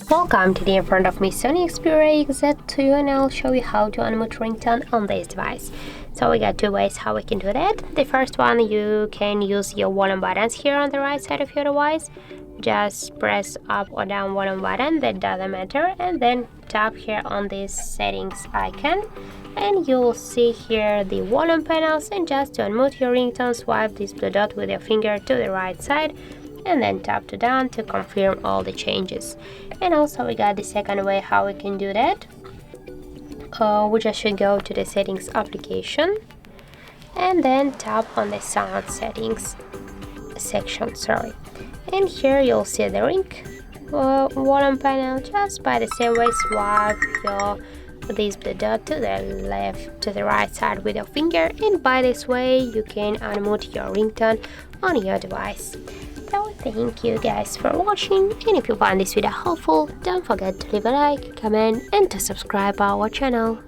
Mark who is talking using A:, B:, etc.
A: Welcome, today in front of me SONY Xperia XZ2 and I'll show you how to unmute ringtone on this device. So we got two ways how we can do that. The first one, you can use your volume buttons here on the right side of your device. Just press up or down volume button, that doesn't matter, and then tap here on this settings icon and you'll see here the volume panels, and just to unmute your ringtone, swipe this blue dot with your finger to the right side and then tap to down to confirm all the changes. And also we got the second way how we can do that. We just should go to the settings application and then tap on the sound settings section, and here you'll see the ring volume panel. Just by the same way, swipe this blue dot to the right side with your finger, and by this way you can unmute your ringtone on your device. So thank you guys for watching, and if you found this video helpful, don't forget to leave a like, comment and to subscribe our channel.